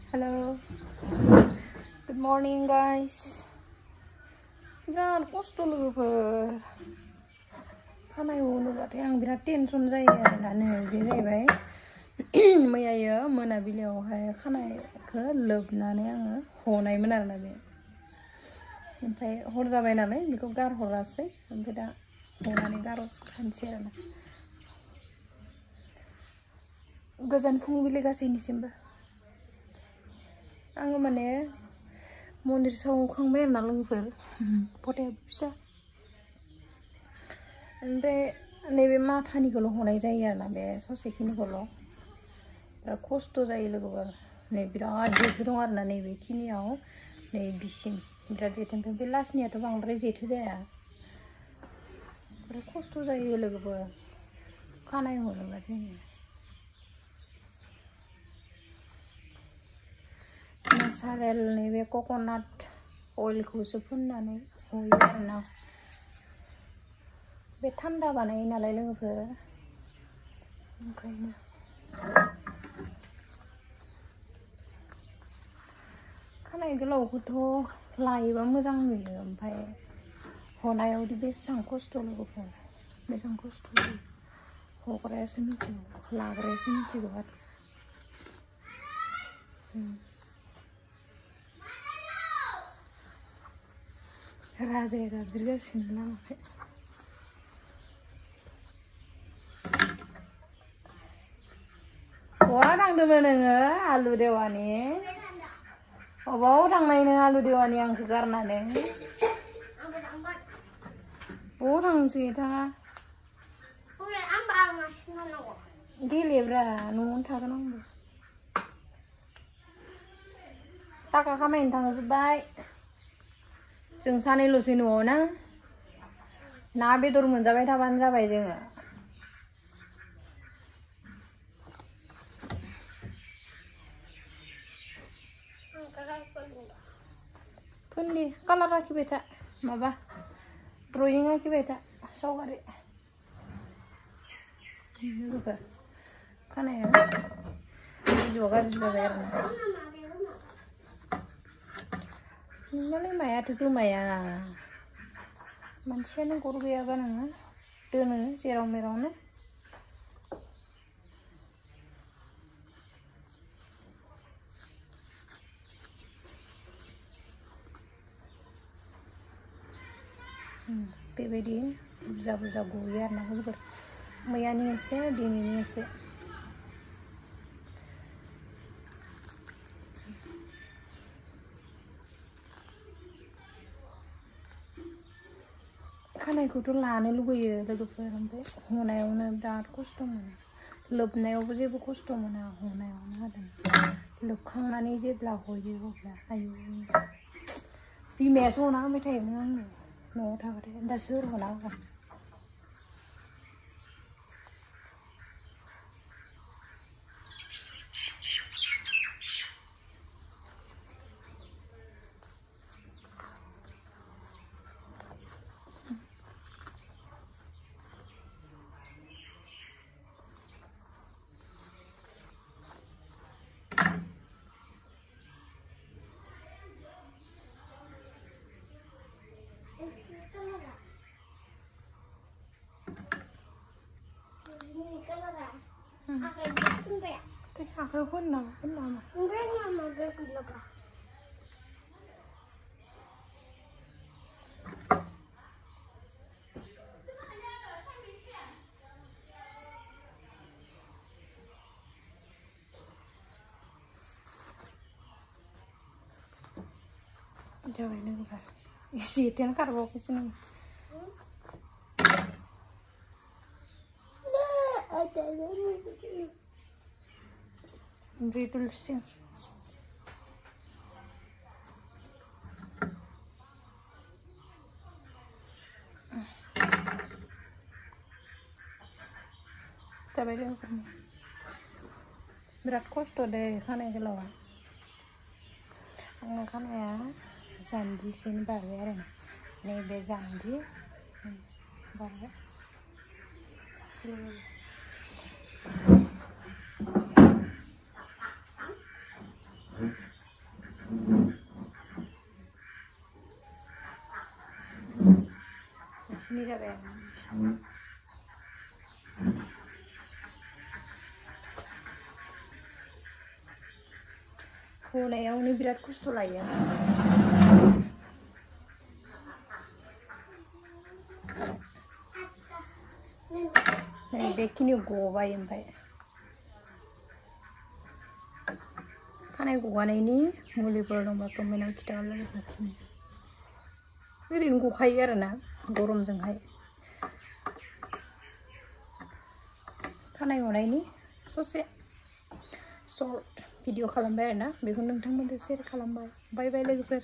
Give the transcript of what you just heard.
Hello. Good morning, guys. बिराद खस्थ' लोगोफोर खानाय हनोबाथाय आं बिराद टेनसन जायो आरोना नै बे जाहैबाय मैयायो मोनाबिलियावहाय खानायखौ लोबनानै आङो हनायमोन आरोना बे ओमफ्राय हर जाबाय नालाय बेखौ गारहरासै ओमफ्राय दा हनानै गारहरखानोसै आरोना गोजोन फुंबिलि गासैनिसिमबो आङो माने मन्दिर सावखांबाय आरोना लोगोफोर फथाया फिसा ओमफ्राय नैबे माथानिखौल' हनाय जायो आरोना बे ससेखिनिखौल' बिराद खस्थ' जायो लोगोफोर नै बिराद जेथो दं आरोना नैबेखिनियाव नै बिसिम बिराद जेथो ओमफ्राय बे लासनियाथ' बांद्राय जेथो जाया बिराद खस्थ' जायो लोगोफोर खानाय हनोबाथाय नेचारेल नैबे कक'नाट अइलखौसो फुननानै हयो आरोना बे थान्दा बानायो नालाय लोगोफोर ओंखायनो खानाय गोलावखौथ' लायोबा मोजां नुयो ओमफ्राय हनायावदि बेसेबां खस्थ' लोगोफोर बेसेबां खस्थ' हग्रायासो मिथिगौ लाग्रायासो मिथिगौ आरो राजाया गाबज्रिगासिनो लामाखै बहा थांदोंमोन नोङो आलु देवानि अबाव थांनाय नों आलु देवानि आंखौ गारनानै बहा थांसै थाङा गेलेब्रा न'आवनो थागोन आंबो थाखा खामायनो थांजोब्बाय जों सानैल'सै न'आव ना बेदर मोनजाबाय थाबानो जाबाय जोङो फोनदि कालार आखिबाय था माबा ड्रयिं आखिबाय था सावगारि लोगोफोर खानाया भिडिअ गाज्रि जाबाय आरोना नोंनालाय मायाथो गोमाया मानसियानो गर गैयाबा नोङो दोनो जेराव मेरावनो बेबायदि बुरजा बुरजा गयो आरोना लोगोफोर मैयानि एसे दिनैनि एसे खानायखौथ' लानो लुगैयो लोगोफोर ओमफ्राय हनायावनो बिराद खस्थ' मोनो लोबनायावबो जेबो खस्थ' मोना हनायावनो आरो लोबखांनानै जेब्ला हयो अब्ला आयु बिमायासो हना होबाय थायोमोन आंनो न'आव थाबाथाय दा सोर हना होगोन आखाइयाव फोनना जाबाय लोगोफोर जेथोआनो खारबावाखैसो नों ओमफ्राय तुलसिं जाबाय लोगोफोरनि बिराद खस्थ' दे खानाय गोलावा आंना खानाया जानजिसिम बारबाय आरो नैबे जानजि बारबाय हनायावनो बिराद खस्थ' लायो नै बेखिनि गबाय ओमफ्राय खानाय गगानायनि मुलिफोर दंबा कमेन्टआव खिथाहरलाय ओरैनो गखायो आरोना गरमजोंहाय खानाय गनायनि ससे सर्ट भिडिअ खालामबाय आरोना बेखौ नोंथांमोनजों शेयार खालामबाय बाय बाय लोगोफोर